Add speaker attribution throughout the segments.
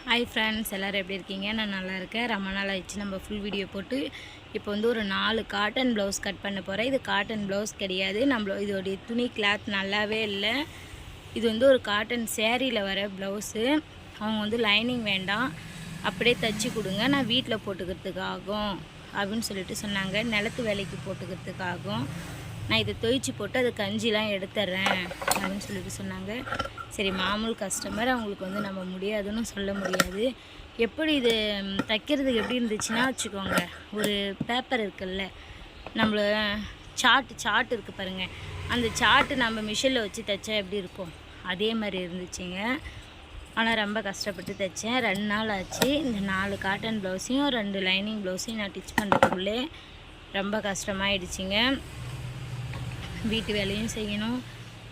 Speaker 1: Hi friends, எல்லோரும் எப்படி இருக்கீங்க? நான் நல்லா இருக்கேன். ரொம்ப நாள் ஆயிடுச்சு நம்ம ஃபுல் வீடியோ போட்டு. இப்போ வந்து ஒரு 4 காட்டன் ப்ளவுஸ் கட் பண்ண போகிறேன். இது காட்டன் ப்ளவுஸ் கிடையாது. இதோடைய துணி கிளாத் நல்லாவே இல்லை. இது வந்து ஒரு காட்டன் சேரீயில் வர ப்ளவுஸு. அவங்க வந்து லைனிங் வேண்டாம், அப்படியே தைச்சி கொடுங்க, நான் வீட்டில் போட்டுக்கிறதுக்காகும் அப்படின்னு சொல்லிட்டு சொன்னாங்க. நிலத்து வேலைக்கு போட்டுக்கிறதுக்காகும். நான் இதை துவைச்சி போட்டு அது கஞ்சிலாம் எடுத்துட்றேன் அப்படின்னு சொல்லிட்டு சொன்னாங்க. சரி, மாமூல் கஸ்டமர், அவங்களுக்கு வந்து நம்ம முடியாதுன்னு சொல்ல முடியாது. எப்படி இது தைக்கிறதுக்கு எப்படி இருந்துச்சுன்னா வச்சுக்கோங்க, ஒரு பேப்பர் இருக்குல்ல, நம்மள சார்ட் இருக்குது பாருங்கள், அந்த சார்ட்டு நம்ம மிஷினில் வச்சு தைச்சா எப்படி இருக்கும் அதே மாதிரி இருந்துச்சுங்க. ஆனால் ரொம்ப கஷ்டப்பட்டு தைச்சேன். 2 நாள் ஆச்சு. இந்த 4 காட்டன் ப்ளவுஸையும் 2 லைனிங் ப்ளவுஸையும் நான் டிச் பண்ணுறதுக்குள்ளே ரொம்ப கஷ்டமாயிடுச்சிங்க. வீட்டு வேலையும் செய்யணும்,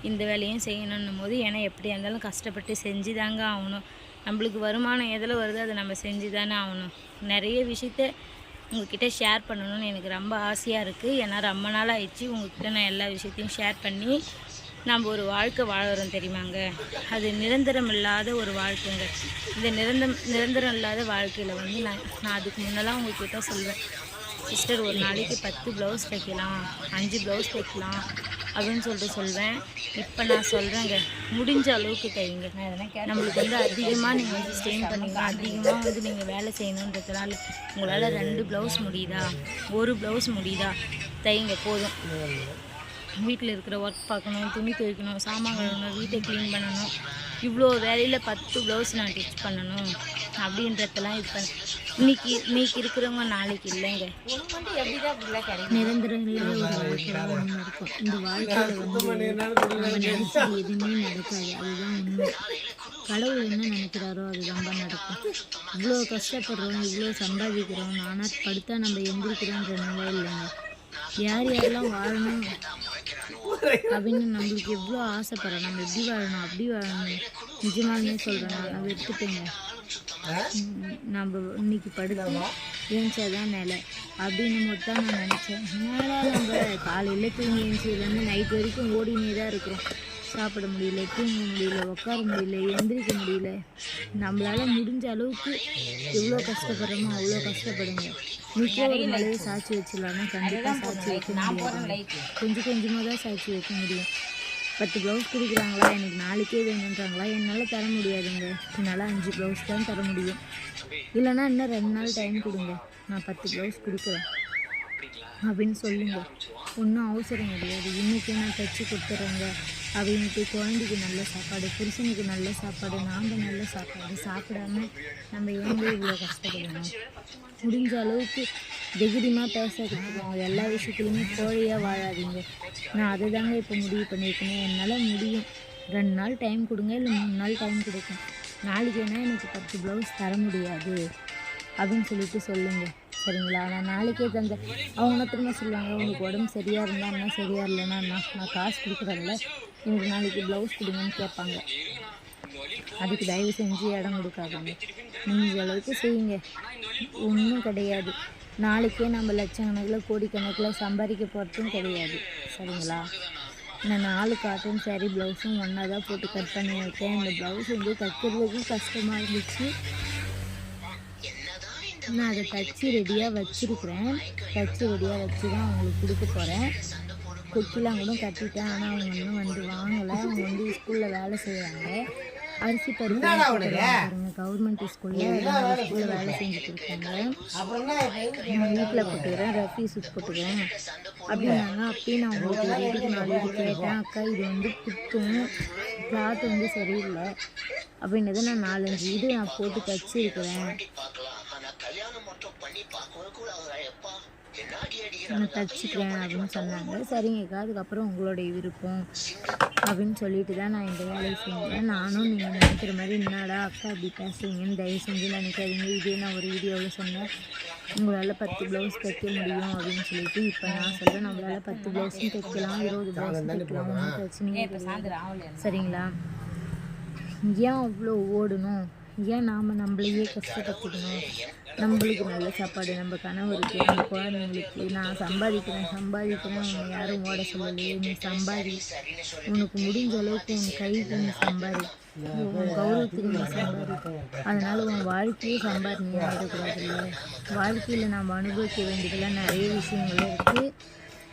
Speaker 1: இந்த வேலையும் செய்யணுன்னும் போது, ஏன்னா எப்படியா இருந்தாலும் கஷ்டப்பட்டு செஞ்சு தாங்க ஆகணும். நம்மளுக்கு வருமானம் எதில் வருதோ அதை நம்ம செஞ்சு தானே ஆகணும். நிறைய விஷயத்த உங்கள்கிட்ட ஷேர் பண்ணணும்னு எனக்கு ரொம்ப ஆசையாக இருக்குது. ஏன்னா ரொம்ப நாள் ஆயிடுச்சு உங்கள்கிட்ட நான் எல்லா விஷயத்தையும் ஷேர் பண்ணி. நம்ம ஒரு வாழ்க்கை வாழறோம் தெரியுமாங்க, அது நிரந்தரம் இல்லாத ஒரு வாழ்க்கைங்க. இந்த நிரந்தரம் இல்லாத வாழ்க்கையில் வந்து நான் அதுக்கு முன்னெல்லாம் உங்கள்கிட்ட சொல்வேன், சிஸ்டர் ஒரு நாளைக்கு 10 ப்ளவுஸ் தைக்கலாம், 5 ப்ளவுஸ் தைக்கலாம் அப்படின்னு சொல்லிட்டு சொல்வேன். இப்போ நான் சொல்கிறேங்க, முடிஞ்ச அளவுக்கு தைங்க. நம்மளுக்கு வந்து அதிகமாக நீங்கள் வந்து ஸ்டெயின் பண்ணிங்க, அதிகமாக வந்து நீங்கள் வேலை செய்யணுன்றதுனால உங்களால் 2 ப்ளவுஸ் முடியுதா, 1 ப்ளவுஸ் முடியுதா, தைங்க போதும். வீட்டில் இருக்கிற ஒர்க் பார்க்கணும், துணி துவைக்கணும், சாமான் கழுவணும், வீட்டை க்ளீன் பண்ணணும், இவ்வளோ வேலையில் 10 ப்ளவுஸ் நான் டிச் பண்ணணும் அப்படின்றதெல்லாம் இது பண்ண. இன்னைக்கு இருக்கிறவங்க நாளைக்கு இல்லைங்க. நிரந்தரம் இல்லாத ஒரு வாழ்க்கையாக ஒன்று இருக்கும். இந்த வாழ்க்கையில் வந்து நம்ம நினைச்சது எதுவுமே நடக்காது, அதுதான் உண்மை. கடவுள் என்ன நினைக்கிறாரோ அதுதான்ப்பா நடக்கும். இவ்வளோ கஷ்டப்படுறோம், இவ்வளோ சம்பாதிக்கிறோம், ஆனால் படுத்தா நம்ம எந்திரிக்கிறோன்ற நிலை இல்லைங்க. யாரெல்லாம் வாழணும் அப்படின்னு நம்மளுக்கு எவ்வளோ ஆசைப்படுறோம், நம்ம எப்படி வாழணும் அப்படி வாழணும். நிஜமாலுமே சொல்கிறேன், நான் எடுத்துப்பேங்க. நம்ம இன்னைக்கு படுத்து ஏஞ்சாதான் நிலை அப்படின்னு மட்டும் தான் நான் நினச்சேன். மேலே நம்ம காலையில் தூங்கி ஏஞ்சதுலேருந்து நைட் வரைக்கும் ஓடினே தான் இருக்கிறோம். சாப்பிட முடியல, தூங்க முடியல, உட்கார முடியல, எந்திரிக்க முடியல. நம்மளால் முடிஞ்ச அளவுக்கு எவ்வளோ கஷ்டப்படுறோமோ அவ்வளோ கஷ்டப்படுங்க. நிற்க ஒரு மலையை சாட்சி வச்சிடலாம்னா கண்டிப்பாக சாட்சி வைக்க முடியாது. கொஞ்சமாக தான் சாட்சி வைக்க முடியும். 10 ப்ளவுஸ் கொடுக்குறாங்களா, எனக்கு நாளைக்கே வேணுன்றாங்களா, என்னால் தர முடியாதுங்க. என்னால் 5 ப்ளவுஸ் தான் தர முடியும். இல்லைனா இன்னும் 2 நாள் டைம் கொடுங்க, நான் 10 ப்ளவுஸ் கொடுக்குறேன் அப்படின்னு சொல்லுங்கள். ஒன்றும் அவசரம் கிடையாது. இன்றைக்கி நான் தைச்சி கொடுத்துட்றேங்க அப்படின்ட்டு குழந்தைக்கு நல்ல சாப்பாடு, புருஷனுக்கு நல்ல சாப்பாடு, நாம் நல்ல சாப்பாடு சாப்பிடாம நம்ம ஏங்க இவ்வளோ கஷ்டப்படணும். முடிஞ்ச அளவுக்கு தைரியமாக பேச கற்றுக்கோங்க. எல்லா விஷயத்துலையுமே கோழையாக வாழாதீங்க. நான் அதை தாங்க இப்போ முடிவு பண்ணியிருக்கேன். என்னால் முடியும். 2 நாள் டைம் கொடுங்க, இல்லை 3 நாள் டைம் கொடுக்கும். நாளைக்கு வேணால் எனக்கு 10 ப்ளவுஸ் தர முடியாது அப்படின்னு சொல்லிட்டு சொல்லுங்கள், சரிங்களா? நான் நாளைக்கே தந்த அவங்க திரும்ப சொல்லுவாங்க, உங்களுக்கு உடம்பு சரியாக இருந்தால் சரியாக இல்லைன்னா நான் காசு கொடுக்குறேன்ல, எனக்கு நாளைக்கு ப்ளவுஸ் கொடுங்கன்னு கேட்பாங்க. அதுக்கு தயவு செஞ்சு இடம் கொடுக்காதீங்க. முடிஞ்ச அளவுக்கு செய்யுங்க, ஒன்றும் கிடையாது. நாளைக்கே நம்ம லட்சக்கணக்கில் கோடிக்கணக்கில் சம்பாதிக்க போகிறதும் கிடையாது, சரிங்களா? நான் 4 காட்டன் சாரீ ப்ளவுஸும் ஒன்றா தான் போட்டு கட் பண்ணி வைக்கேன். இந்த ப்ளவுஸ் வந்து தைக்கிறதுக்கும் கஷ்டமாக இருந்துச்சு. நான் அதை தைச்சி ரெடியாக வச்சுருக்கிறேன். தைச்சி ரெடியாக வச்சு தான் அவங்களுக்கு கொடுக்க போகிறேன். கொக்கிலாம் கூட கட்டிட்டேன். ஆனால் அவங்க இன்னும் வந்து வாங்கலை. அவங்க வந்து ஸ்கூலில் வேலை செய்கிறாங்க. அரிசி பருப்பு பாருங்க, கவர்மெண்ட் ஸ்கூலில் வேலை செஞ்சுட்டு இருக்காங்க. நான் வீட்டில் போட்டுக்கிறேன், ரஃபி சூட் போட்டுக்கிறேன் அப்படின்னாங்க. அப்பயும் நான் உங்களுக்கு வீட்டுக்கு 4 இது கேட்டேன். அக்கா இது வந்து குத்தும், கிளாத் வந்து சரியில்லை அப்படின்னது. நான் 4-5 இது நான் போட்டு தைச்சிருக்கிறேன், நான் தைச்சிக்கிறேன் அப்படின்னு சொன்னாங்க. சரிங்கக்கா, அதுக்கப்புறம் உங்களுடைய விருப்பம் அப்படின்னு சொல்லிட்டு தான் நான் இந்த வேலையை செஞ்சேன். நானும் நீங்கள் நினைக்கிற மாதிரி என்னடா அக்கா அப்படி பேசுவீங்கன்னு தயவு செஞ்சு நினைக்காதீங்க. இதே நான் ஒரு வீடியோவில் சொன்னேன், உங்களால் 10 ப்ளவுஸ் தைக்க முடியும் அப்படின்னு சொல்லிட்டு. இப்போ நான் சொல்கிறேன், நம்மளால் 10 ப்ளவுஸும் தைக்கலாம், 20 ப்ளவுஸும் தைக்கலாம், ஒன்றும் பிரச்சனையே இல்லை, சரிங்களா? ஏன் அவ்வளோ ஓடணும், ஏன் நாம் நம்மளையே கஷ்டப்பட்டுக்கணும்? நம்மளுக்கு நல்ல சாப்பாடு, நம்ம கணவருக்கு, நம்ம குழந்தைங்களுக்கு. நான் சம்பாதிக்கிறேன் உன்னை யாரும் ஓட சொல்லலையே, நீ சம்பாதி, உனக்கு முடிஞ்ச அளவுக்கு உன் கைக்கு நீ சம்பாதி, உன் கௌரவத்துக்கு நீ சம்பாதி. அதனால் உன் வாழ்க்கையே சம்பாதினே ஆகிடக்கூடாது இல்லை. வாழ்க்கையில் நாம் அனுபவிக்க வேண்டியதெல்லாம் நிறைய விஷயங்கள் இருக்குது.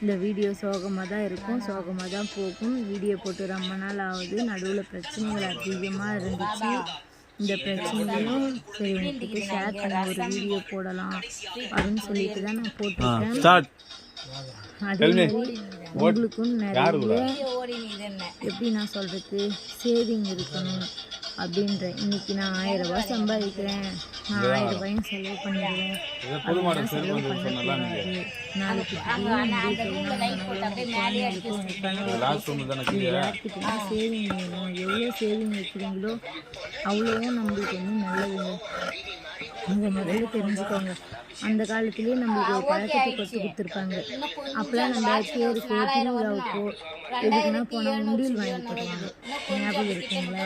Speaker 1: இந்த வீடியோ சோகமாக தான் இருக்கும், சோகமாக தான் போகும். வீடியோ போட்டு ரொம்ப நாள் ஆகுது. நடுவில் பிரச்சனைகள் அதிகமாக இருந்துச்சு. இந்த பிரச்சனையும் சரி உங்களுக்கு ஷேர் பண்ண ஒரு வீடியோ போடலாம் அப்படின்னு சொல்லிட்டு தான் நான் போட்டிருக்கேன். அதே மாதிரி உங்களுக்கும் நிறைய எப்படி நான் சொல்கிறது சேவிங் இருக்கணும் அப்படின்ற. இன்றைக்கி நான் 1000 ரூபாய் சம்பாதிக்கிறேன், நான் 1000 ரூபாயும் செலவு பண்ணிடுவேன், அதெல்லாம் செலவு பண்ணக்கூடாது. நாளைக்கு யார்கிட்டயும் சேவிங் வேணும். எவ்வளோ சேவிங் வைக்கிறீங்களோ அவ்வளோவும் நம்மளுக்கு நல்லதுங்க. இதை முதல்ல தெரிஞ்சுக்கோங்க. அந்த காலத்துலேயே நம்மளுக்கு ஒரு பழக்கத்தை கொத்து கொடுத்துருப்பாங்க. அப்போலாம் நம்ம பேருக்கோ திருவிழாவுக்கோ எதுக்குன்னா போனால் உண்டியல் வாங்கி தருவாங்க. ஞாபகம் இருக்குங்களா?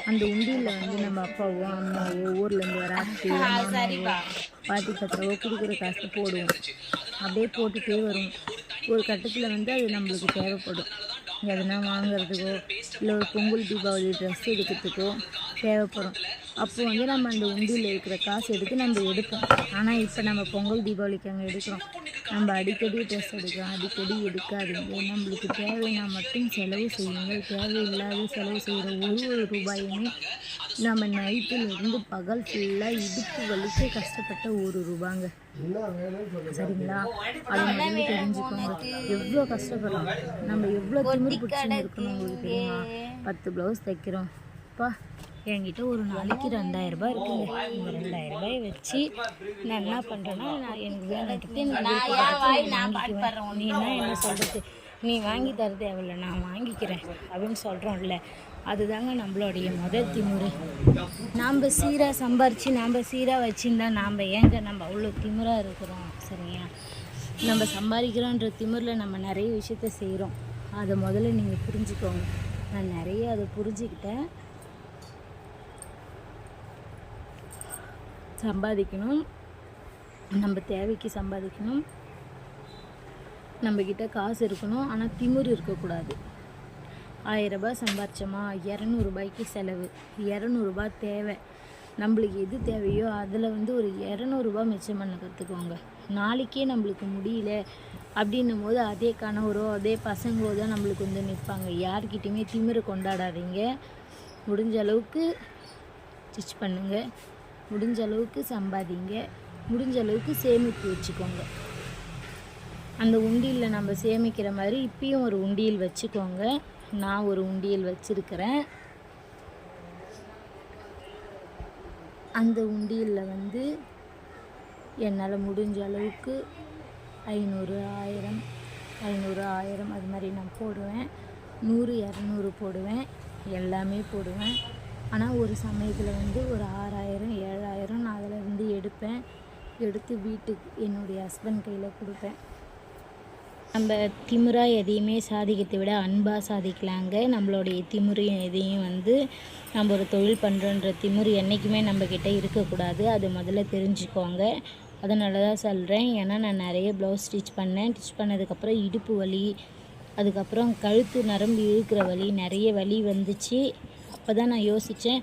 Speaker 1: அந்த உண்டியலில் நம்ம அப்பாவோ அம்மாவோ ஊர்லேருந்து வர அம்மாவோ பாட்டி பத்திரவோ கொடுக்குற காசு போடுவோம். அப்படியே போட்டுகிட்டே வரும். ஒரு கட்டத்தில் அது நம்மளுக்கு தேவைப்படும். எதுனா வாங்குறதுக்கோ இல்லை ஒரு பொங்கல் தீபாவளி ட்ரெஸ் எடுக்கிறதுக்கோ தேவைப்படும். அப்போ நம்ம அந்த உண்டியில் இருக்கிற காசு எடுத்து நம்ம எடுப்போம். ஆனால் இப்போ நம்ம பொங்கல் தீபாவளிக்கு அங்கே எடுக்கிறோம். நம்ம அடிக்கடி ட்ரெஸ் எடுக்கிறோம். அடிக்கடி எடுக்காதீங்க. நம்மளுக்கு தேவைன்னா மட்டும் செலவு செய்யுங்கள். தேவையில்லாத செலவு செய்கிற ஒரு ரூபாயுமே நம்ம நைட்டிலிருந்து பகல் ஃபுல்லாக இடுப்பு வலிக்க கஷ்டப்பட்ட ₹1 சரிங்களா? அதை முதல்ல தெரிஞ்சுக்கோங்க. எவ்வளோ கஷ்டப்படுறோம், நம்ம எவ்வளோ திமிரு பிடிச்சின்னு இருக்கணும் உங்களுக்கு தெரியுமா? 10 ப்ளவுஸ் தைக்கிறோம். என்கிட்ட ஒரு நாளைக்கு 2000 ரூபாய் இருக்குங்க. இந்த 2000 ரூபாயை வச்சு நான் என்ன பண்ணுறேன்னா, நான் எனக்கு வேணுன்ட்டு நீ என்ன சொல்கிறது, நீ வாங்கி தர தேவையில்ல, நான் வாங்கிக்கிறேன் அப்படின்னு சொல்கிறோம்ல. அதுதாங்க நம்மளுடைய முதல் திமிரு. நாம் சீராக சம்பாரித்து நாம் சீராக வச்சுருந்தா நம்ம அவ்வளோ திமிராக இருக்கிறோம். சரியா? நம்ம சம்பாதிக்கிறோன்ற திமிரில் நம்ம நிறைய விஷயத்த செய்கிறோம். அதை முதல்ல நீங்கள் புரிஞ்சுக்கோங்க. நான் நிறைய அதை புரிஞ்சுக்கிட்டேன். சம்பாதிக்கணும், நம்ம தேவைக்கு சம்பாதிக்கணும், நம்மக்கிட்ட காசு இருக்கணும். ஆனால் திமிரு இருக்கக்கூடாது. 1000 ரூபாய் சம்பாரிச்சோமா, 200 ரூபாய்க்கு செலவு, 200 ரூபாய் தேவை. நம்மளுக்கு எது தேவையோ அதில் ஒரு 200 ரூபாய் மிச்சம் பண்ண கற்றுக்கோங்க. நாளைக்கே நம்மளுக்கு முடியல அப்படின்னும் போது அதே கணவரோ அதே பசங்களோ தான் நம்மளுக்கு நிற்பாங்க. யார்கிட்டையுமே திமிரு கொண்டாடாதீங்க. முடிஞ்ச அளவுக்கு ஸ்டிச் பண்ணுங்கள், முடிஞ்ச அளவுக்கு சம்பாதிங்க, முடிஞ்ச அளவுக்கு சேமிப்பு வச்சுக்கோங்க. அந்த உண்டியலில் நம்ம சேமிக்கிற மாதிரி இப்பயும் ஒரு உண்டியல் வச்சுக்கோங்க. நான் ஒரு உண்டியல் வச்சுருக்கிறேன். அந்த உண்டியலில் என்னால் முடிஞ்ச அளவுக்கு 500, 1000 அது மாதிரி நான் போடுவேன். 100, 200 போடுவேன், எல்லாமே போடுவேன். ஆனால் ஒரு சமயத்தில் ஒரு 6000, 7000 நான் அதில் எடுப்பேன். எடுத்து வீட்டுக்கு என்னுடைய ஹஸ்பண்ட் கையில் கொடுப்பேன். நம்ம திமிராக எதையுமே சாதிக்கிறதை விட அன்பாக சாதிக்கலாங்க. நம்மளுடைய திமிரு எதையும் நம்ம ஒரு தொழில் பண்ணுறோன்ற திமிரு என்றைக்குமே நம்மக்கிட்ட இருக்கக்கூடாது. அது முதல்ல தெரிஞ்சுக்கோங்க. அதனால தான் சொல்கிறேன். ஏன்னா நான் நிறைய ப்ளவுஸ் ஸ்டிச் பண்ணேன். ஸ்டிச் பண்ணதுக்கப்புறம் இடுப்பு வலி, அதுக்கப்புறம் கழுத்து நரம்பு இழுக்கிற வலி, நிறைய வலி வந்துச்சு. அப்போ தான் நான் யோசித்தேன்,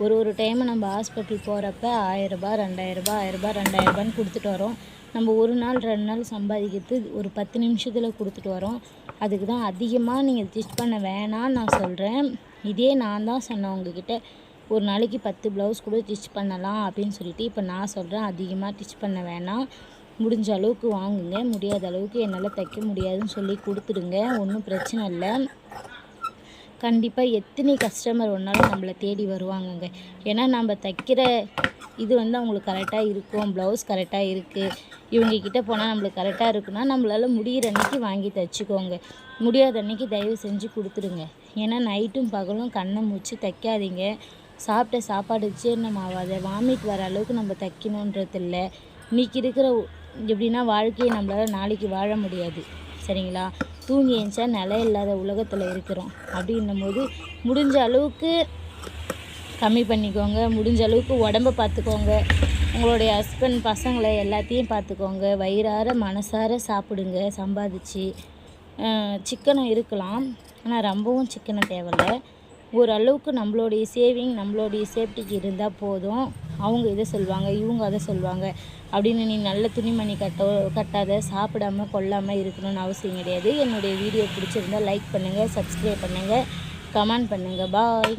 Speaker 1: ஒரு டைமு நம்ம ஹாஸ்பிட்டல் போகிறப்ப 1000 ரூபாய், 2000 ரூபாய், 1000 ரூபாய், 2000 ரூபான்னு கொடுத்துட்டு வரோம். நம்ம ஒரு நாள் 2 நாள் சம்பாதிக்கிறது ஒரு 10 நிமிஷத்தில் கொடுத்துட்டு வரோம். அதுக்கு தான் அதிகமாக நீங்கள் ஸ்டிச் பண்ண வேணான்னு நான் சொல்கிறேன். இதே நான் தான் சொன்னேன் உங்ககிட்ட, ஒரு நாளைக்கு 10 ப்ளவுஸ் கூட ஸ்டிச் பண்ணலாம் அப்படின்னு சொல்லிட்டு. இப்போ நான் சொல்கிறேன், அதிகமாக ஸ்டிச் பண்ண வேணாம், முடிஞ்ச அளவுக்கு வாங்குங்க. முடியாத அளவுக்கு என்னால் தைக்க முடியாதுன்னு சொல்லி கொடுத்துடுங்க. ஒன்றும் பிரச்சனை இல்லை. கண்டிப்பாக எத்தனை கஸ்டமர் ஒன்றாலும் நம்மளை தேடி வருவாங்கங்க. ஏன்னா நம்ம தைக்கிற இது அவங்களுக்கு கரெக்டாக இருக்கும், ப்ளவுஸ் கரெக்டாக இருக்குது, இவங்கக்கிட்ட போனால் நம்மளுக்கு கரெக்டாக இருக்குன்னா நம்மளால் முடிகிற அன்றைக்கி வாங்கி தைச்சிக்கோங்க. முடியாத அன்றைக்கி தயவு செஞ்சு கொடுத்துருங்க. ஏன்னா நைட்டும் பகலும் கண்ணை மூச்சு தைக்காதீங்க. சாப்பிட்ட சாப்பாடு ஜீரணம் ஆகாத வாமிட் வர அளவுக்கு நம்ம தைக்கணுன்றது இல்லை. இன்றைக்கி இருக்கிற எப்படின்னா வாழ்க்கையை நம்மளால் நாளைக்கு வாழ முடியாது. சரிங்களா? தூங்கி எழுந்தா நிலை இல்லாத உலகத்தில் இருக்கிறோம். அப்படின்னும் போது முடிஞ்ச அளவுக்கு கம்மி பண்ணிக்கோங்க. முடிஞ்ச அளவுக்கு உடம்பை பார்த்துக்கோங்க. உங்களுடைய ஹஸ்பண்ட் பசங்களை எல்லாத்தையும் பார்த்துக்கோங்க. வயிறார மனசார சாப்பிடுங்க சம்பாதிச்சு. சிக்கனம் இருக்கலாம், ஆனால் ரொம்பவும் சிக்கனம் தேவையில்லை. ஓரளவுக்கு நம்மளுடைய சேவிங் நம்மளுடைய சேஃப்டிக்கு இருந்தால் போதும். அவங்க இதை சொல்லுவாங்க, இவங்க அதை சொல்லுவாங்க அப்படின்னு நீ நல்ல துணிமணி கட்டாத, சாப்பிடாமல் கொள்ளாமல் இருக்கணும்னு அவசியம் கிடையாது. என்னுடைய வீடியோ பிடிச்சிருந்தால் லைக் பண்ணுங்கள், சப்ஸ்கிரைப் பண்ணுங்கள், கமெண்ட் பண்ணுங்கள். பாய்.